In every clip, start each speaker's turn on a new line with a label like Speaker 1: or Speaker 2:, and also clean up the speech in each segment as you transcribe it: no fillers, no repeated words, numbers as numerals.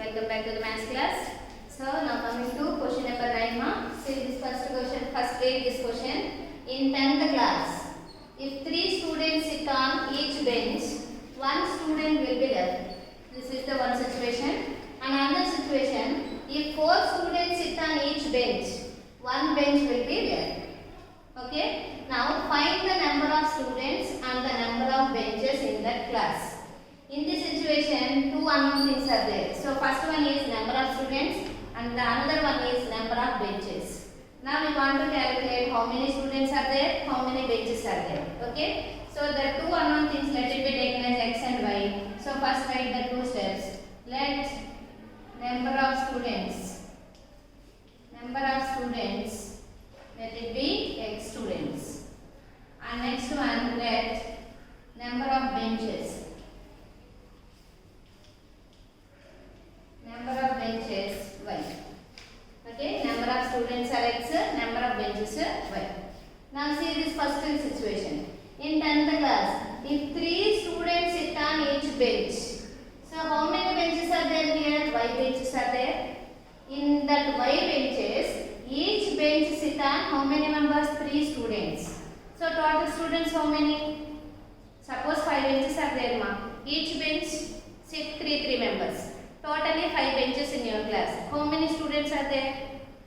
Speaker 1: welcome back to the maths class. So now coming to question number 9 ma. See this first question, first read this question. In 10th class, if 3 students sit on each bench, 1 student will be left. This is the one situation. Another situation, if 4 students sit on each bench, 1 bench will be left. Okay. Now find the number of students and the number of benches in that class. In this situation, 2 unknown things are there. So first one is number of students and the another one is number of benches. Now we want to calculate how many students are there, how many benches are there. Okay. So the 2 unknown things, let it be taken as x and y. So first write the 2 steps. Let number of students, let it be x students. And next one, let number of benches. Y. Okay, number of students are x, number of benches y. Now see this first situation. In 10th class, if 3 students sit on each bench, so how many benches are there here? Y benches are there. In that y benches, each bench sit on how many members? 3 students. So total students how many? Suppose 5 benches are there ma. Each bench sit 3 members. Totally 5 benches in your class. How many students are there?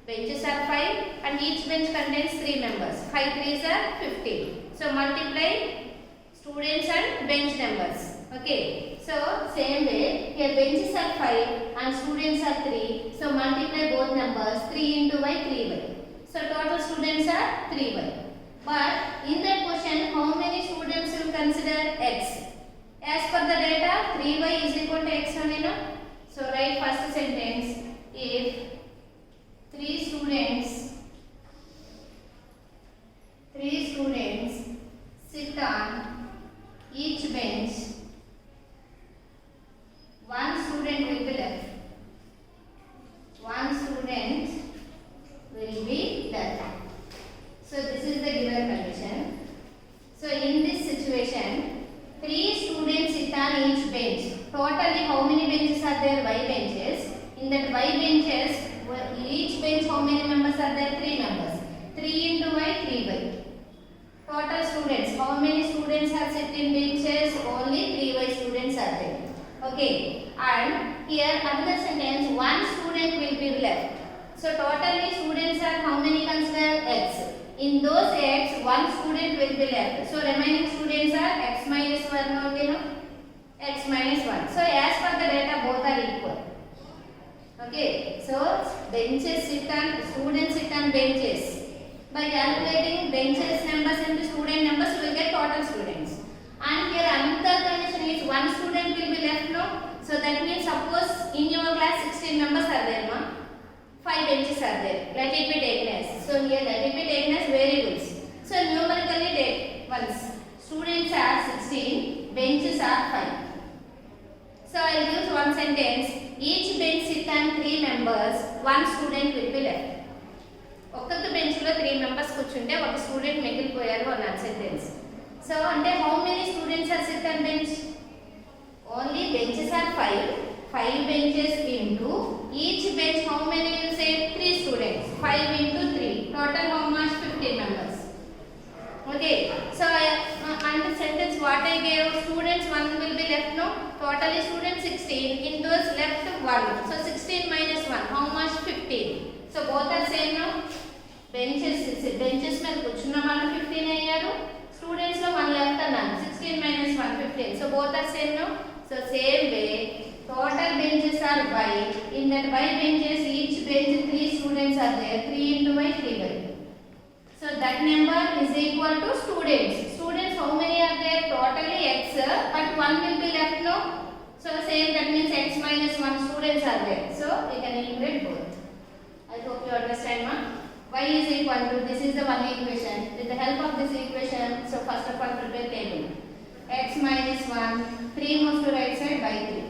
Speaker 1: Benches are 5 and each bench contains 3 members. 5 3s are 15. So multiply students and bench numbers. Okay. So same way here benches are 5 and students are 3. So multiply both numbers. 3 into y, 3y. So total students are 3y. But in that question, how many students will consider x? As per the data, 3y is equal to x only, no? So write first sentence, if 3 students sit on each bench, 1 student will be left. 1 student will be left. So this is the given condition. So in this situation, 3 students sit on each bench. Totally how many benches are there? Y benches. In that y benches, each bench how many members are there? 3 members. 3 into y, 3y. Total students, how many students are sit in benches? Only 3y students are there. Okay. And here another sentence, 1 student will be left. So totally students are how many considered? X. In those x, 1 student will be left. So remaining students are x minus 1 only, no? X minus 1. So as per the data, both are equal. Okay. So benches sit on, students sit on benches. By calculating benches numbers into student numbers, you will get total students. And here another condition is 1 student will be left, no? So that means suppose in your class 16 members are there, no? 5 benches are there. Let it be taken as. So here let it be taken as variables. So numerically take once. Students are 16, benches are 5. So I will use one sentence. Each bench sit on 3 members, 1 student will be left. ఒక్కొక్క bench లో 3 members కూర్చుంటే ఒక student మిగిలిపోయారు అన్న sentence. So అంటే how many students are sit on bench? Only benches are 5 benches into each bench how many will say? 3 students. 5 into 3. Total how much? 15 members. Okay. So and the sentence what I gave, students 1 will be left, no? Totally students 16. In those left 1. So 16 minus 1. How much? 15. So both are same, no? Benches మీద కూర్చున్న వాళ్ళు 15 అయ్యారు. Students లో 1 left అన్నాను. 16 minus 1 15. So both are same, no? So same way total benches are y. In that y benches, each bench 3 students are there. 3 into y, 3y. So that number is equal to students. Students how many are there? Totally x, but 1 will be left, no? So same, that means x minus 1 students are there. So we can integrate both. I hope you understand, ma. Y is equal to, this is the one equation. With the help of this equation, so first of all prepare table. X minus 1, 3 moves to right side by 3.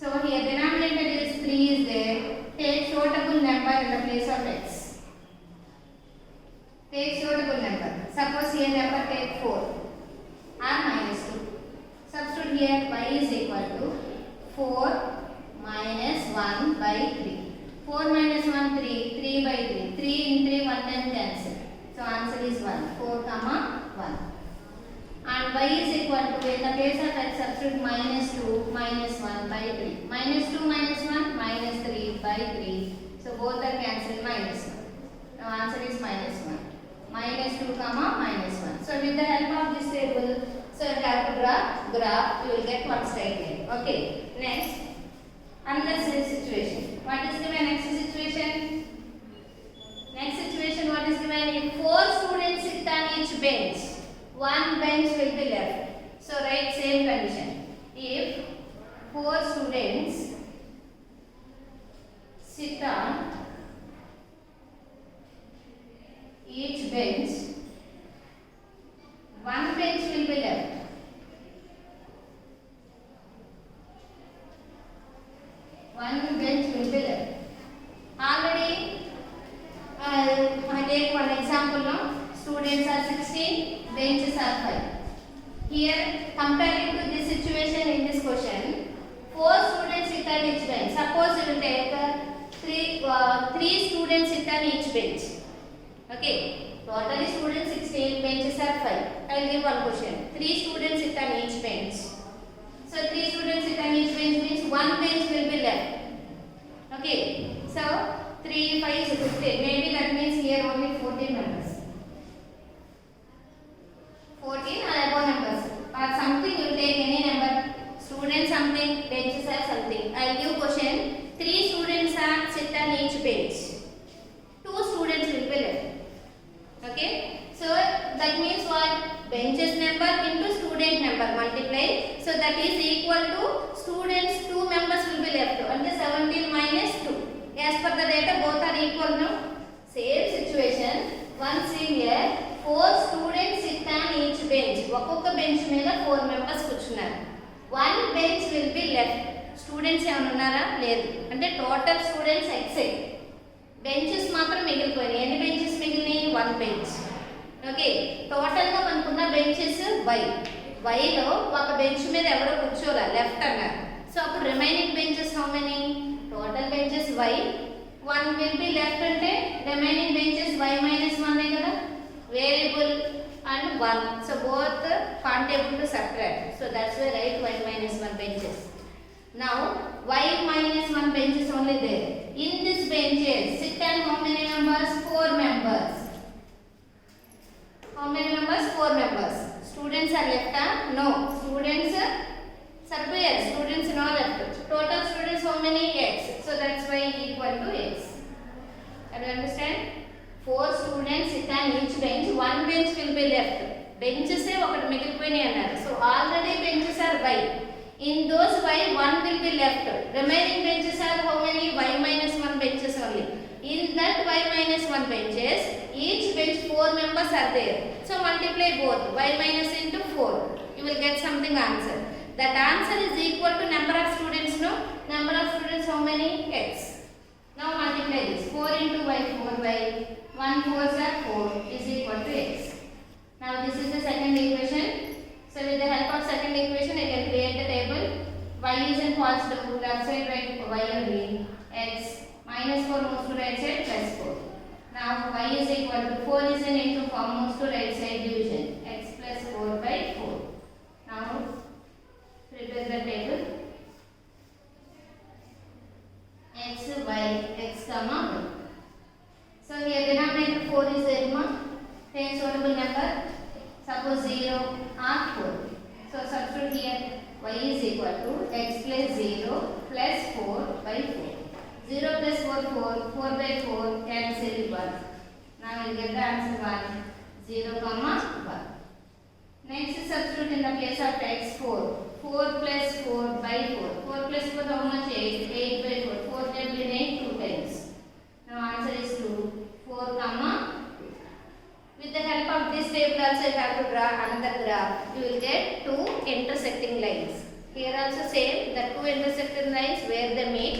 Speaker 1: So here denominator is 3 is there. Take suitable number in the place of x. Take suitable number. Suppose here number take 4 or minus 2. Substitute here y is equal to 4 minus 1 by 3. 4 minus 1, 3. 3 by 3. 3 in 3, 1 can cancel. So answer is 1. 4 comma 1. And y is equal to, in the case of x, substitute minus 2 minus 1 by 3. Minus 2 minus 1 minus 3 by 3. So both are cancelled minus 1. Now answer is minus 1. Minus 2 comma minus 1. So with the help of this table, so you have to draw graph, you will get one straight line. Okay. Next, another situation. What is given next situation? Next situation, what is given? If 4 students sit on each bench, one bench will be left. So write same condition. If 4 students sit on each bench, one bench will be left. One bench will be left. Already, I take one example now. Students are 16, benches are 5. Here, comparing to this situation in this question, 4 students sit on each bench. Suppose you will take 3 students sit on each bench. Okay, totally students 16, benches are 5. I will give one question. 3 students sit on each bench. So 3 students sit on each bench means one bench will be left. Okay, so 3, 5 is 15. Maybe that means here only 14 members. 14 or above numbers. Or something you will take any number. Students something, benches are something. I will give question. 3 students are sit on each bench. 2 students will be left. Okay, so that means what? Benches number into student number multiply. So that is equal to students 2 members will be left. And the 17 minus 2. As per the data, both are equal now. Same situation. One senior, 4 students sit on each bench. ఒక్కొక్క bench మీద 4 members కూర్చున్నారు. One bench will be left. Students ఏమైనా ఉన్నారా? లేదు. అంటే total students x. Benches మాత్రం మిగిలిపోయినాయి. ఎన్ని benches మిగిలినాయి? 1 bench. Okay, టోటల్గా మనకున్న బెంచెస్ వైలో ఒక బెంచ్ మీద ఎవరో కూర్చోరా, లెఫ్ట్ అన్నారు. సో అప్పుడు remaining benches how many? Total benches y, 1 will be left అంటే రిమైనింగ్ బెంచెస్ y minus 1 కదా, variable and 1. So both can't able to subtract. So that's why write y minus 1 benches. Now y minus 1 benches only there. In this benches sit on how many members? 4 members. How many members? 4 members. Students are left? No. Students surveyor. Students no left. Total students how many? X. So that's why equal to x. Can you understand? 4 students sit on each bench. 1 bench will be left. Benches ఒకటి మిగిలిపోయినాయి అన్నారు. So already benches are y. In those y, 1 will be left. Remaining benches are how many? Y minus 1 benches only. In that y minus 1 benches, each bench 4 members are there. So multiply both. Y minus into 4. You will get something answer. That answer is equal to number of students, no? Number of students how many? X. Now multiply this. 4 into y, 4y. 1 4s are 4 is equal to x. Now this is the second equation. So with the help of second equation, I can create a table. Y is in positive, left side write y only. X minus 4 moves to right side plus 4. Now y is equal to 4 is in into form, moves to right side division. X plus 4 by 4. Now prepare the table. X, y, x comma y. So here denominator 4 is there, take suitable number. Suppose 0 or 4. So substitute here y is equal to x plus 0 plus 4 by 4. 0 plus 4, 4. 4 by 4 cancel 1. Now we will get the answer 1. 0 comma 1. Next substitute in the place of x 4. 4 plus 4 by 4. 4 plus 4 how much? 8. 8 by 4. 4 can be 8 2 times. Now answer is 2. 4 comma 2. With the help of this table also you have to draw another graph. You will get 2 intersecting lines. Here also same, the 2 intersecting lines where they meet,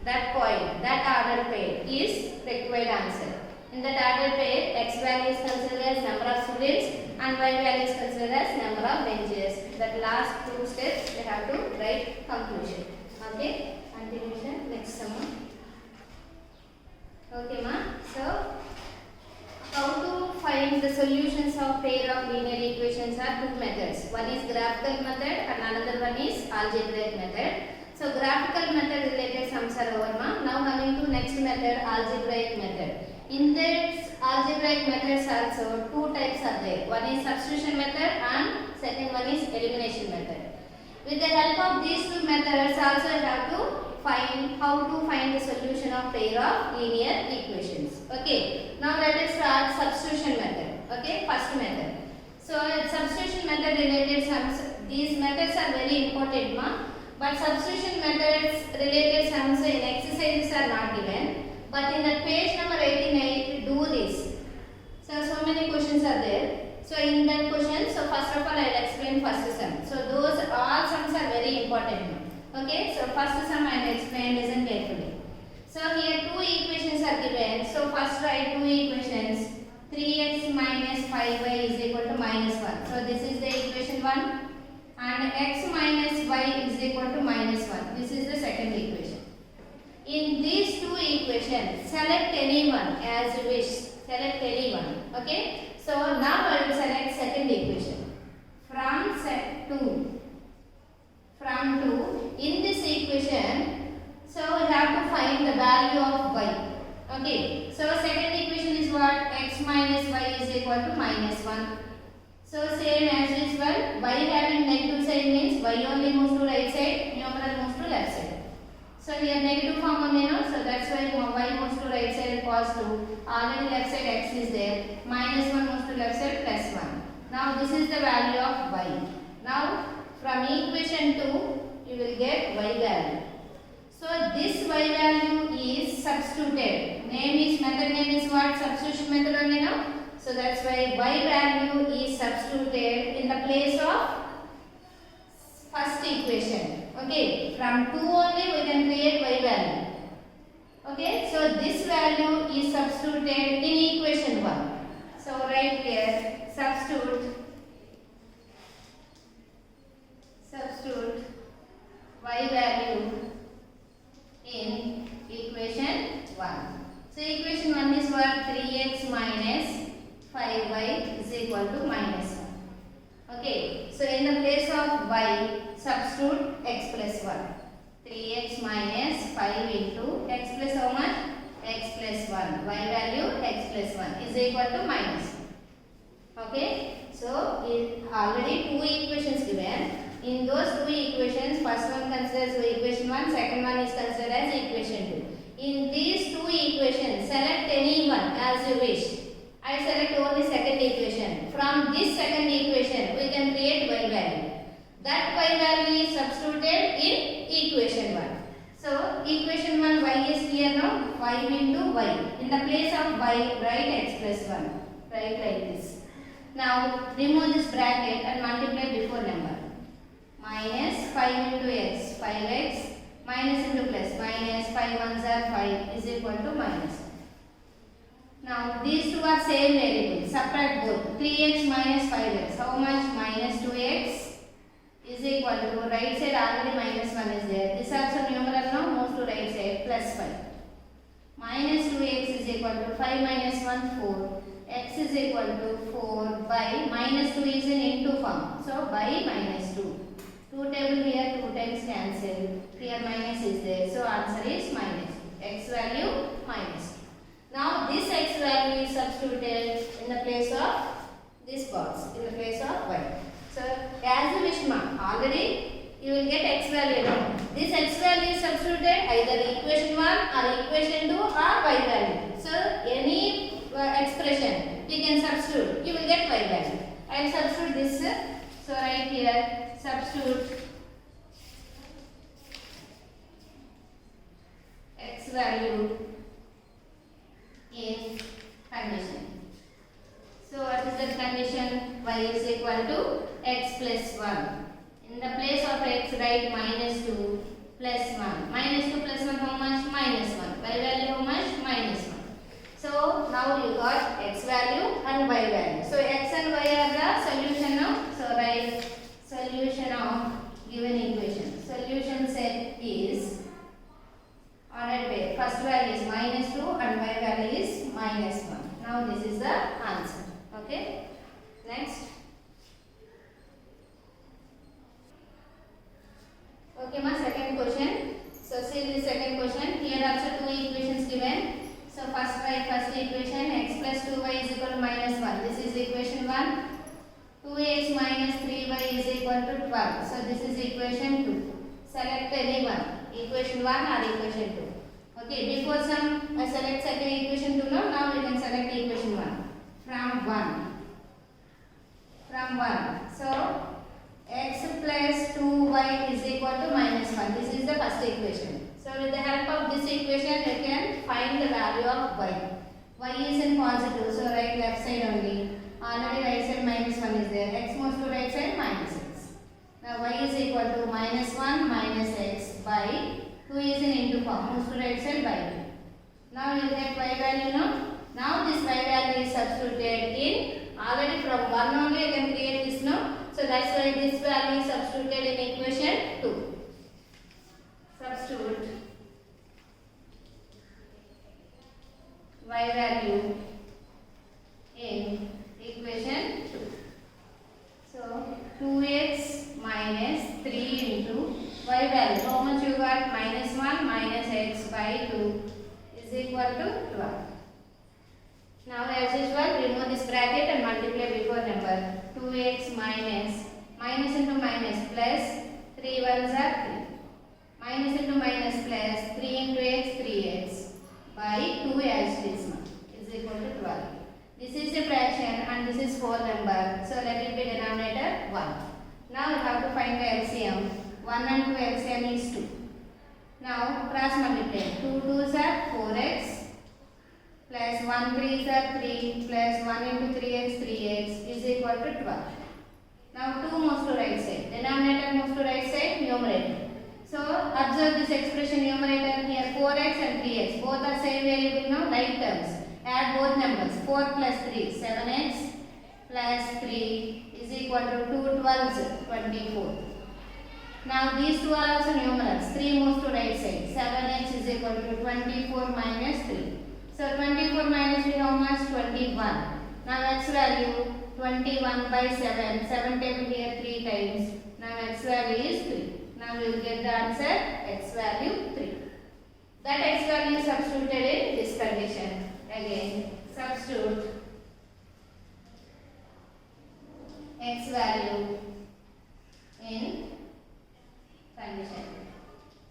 Speaker 1: that point, that ordered pair is required answer. In that ordered pair, x value is considered as number of students and y value is considered as number of benches. That last 2 steps we have to write conclusion. Okay, continuation, next sum. questions are over, ma. Now coming to next method, algebraic method. In this algebraic methods also two types are there. One is substitution method and second one is elimination method. With the help of these two methods also you have to find how to find the solution of pair of linear equations. Okay. Now let us start substitution method. Okay. First method. So substitution method related sums. These methods are very important, ma. But substitution methods related sums in exercises are not given. But in the page number 88, do this. So many questions are there. So in that question, so first of all I will explain first sum. So those all sums are very important. Okay. So first sum I will explain. Listen carefully. So here two equations are given. So first write two equations. 3x minus 5y is equal to minus 1. So this is the equation 1. And x minus y is equal to minus 1. This is the second equation. In these two equations, select any one as you wish. Select any one. Okay. So now I will select second equation. From 2. In this equation, so we have to find the value of y. Okay. So second equation is what? X minus y is equal to minus 1. So same as usual, y having negative side means y only moves to right side, numerator moves to left side. So here negative form only, no? So that's why y moves to right side and positive. Already left side x is there. Minus 1 moves to left side plus 1. Now this is the value of y. Now from equation 2 you will get y value. So this y value is substituted. Method name is what? Substitution method only, no? So that's why y value is substituted in the place of first equation. Okay, from 2 only we can create y value. Okay, so this value is substituted in equation 1. So right here, substitute y value in equation 1. So equation 1 is what? 3x minus 5y is equal to minus 1. Okay, so in the place of y, substitute x plus 1. 3x minus 5 into x plus how much? X plus 1. Y value x plus 1 is equal to minus 1. Okay, so already two equations given. In those two equations, first one considers equation 1, second one is considered as equation 2. In these two equations, select any one as you wish. I select only second equation. From this second equation, we can create y value. That y value is substituted in equation 1. So, equation 1 y is here now, 5 into y. In the place of y, write x plus 1. Write like this. Now, remove this bracket and multiply before number. Minus 5 into x, 5x, minus into plus, minus 5 ones are 5 is equal to minus. Now, these two are same variables. Subtract both. 3x minus 5x. How much? Minus 2x is equal to, right side already minus 1 is there. This also numeral now moves to right side, plus 5. Minus 2x is equal to 5 minus 1, 4. X is equal to 4 by minus 2 is in into form. So, by minus 2. 2 table here, 2 times cancel. Here minus is there. So, answer is minus 2. X value minus 2. Now, this x value is substituted in the place of this box, in the place of y. So, as you wish, ma, already you will get x value now. This x value is substituted either equation 1 or equation 2 or y value. So, any expression we can substitute, you will get y value. I will substitute this. So, right here, substitute x value in condition. So what is the condition? Y is equal to x plus 1. In the place of x, write minus 2 plus 1. Minus 2 plus 1 how much? Minus 1. Y value how much? Minus 1. So now you got x value and y value. So x and y are the solution now. So write solution of given equation. Solution set is ordered way. First value is minus 2 and y value is minus 1. Now this is the answer. Okay. Next. Okay, my second question. So see the second question. first equation, x plus 2y is equal to minus 1. This is equation 1. 2x minus 3y is equal to 12. So this is equation 2. Select any one, equation 1 or equation 2. Okay, before select second equation 2 now we can select equation 1. From 1. So x plus 2y is equal to minus 1. This is the first equation. So with the help of this equation you can find the value of y. Y is in positive, so write left side only. Already right side minus 1 is there. X moves to right side minus x. Now y is equal to minus 1 minus x by 2 is in into form. Moves to right side by 2. Now you get y value now. Now this y value is substituted in. Already from 1 only I can create this now. So that's why this value is substituted in equation 2. Substitute y value in equation 2. So 2x minus 3 into y value. How much you got? Minus 1 minus x by 2 is equal to 12. Now as usual remove this bracket and multiply before number. 2x minus into minus plus 3 ones are 3. Minus into minus plus 3 into x 3x by 2 as it is now is equal to 12. This is a fraction and this is 4 number. So let it be denominator 1. Now we have to find the LCM. 1 and 2 LCM is 2. Now cross multiply. 2 2s are 4x plus 1 3s are 3 plus 1 into 3x 3x is equal to 12. Now 2 moves to right side. Denominator moves to right side, numerator. So observe this expression numerator here 4x and 3x. Both are same variable now, like terms. Add both numbers. 4 plus 3, 7x plus 3 is equal to 2 12s, 24. Now these two are also numerals. 3 moves to right side. 7x is equal to 24 minus 3. So 24 minus 3 how much? 21. Now x value 21 by 7. 7 taken here 3 times. Now x value is 3. Now we will get the answer x value 3. That x value is substituted in this condition. Again substitute x value in condition.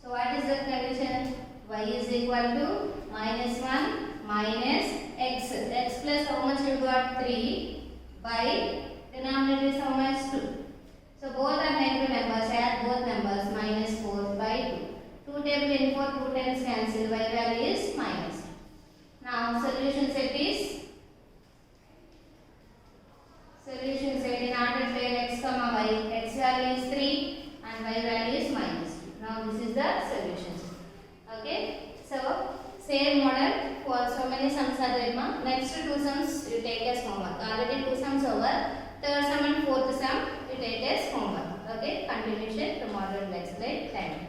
Speaker 1: So what is the condition? Y is equal to minus 1 minus x. X plus how much you got? 3 by denominator is how much? 2. So both are negative numbers. Add both numbers. Minus 4 by 2. 2 table in 4, 2 times cancel. Y value is minus. Now solution set is in order to x comma y. X value is 3 and y value is minus 2. Now this is the solution set. Okay. So same model for so many sums are there. Next 2 sums you take as homework. Already 2 sums over. Third sum and fourth sum you take as homework. Okay. Continuation tomorrow. Let's play. Thank you.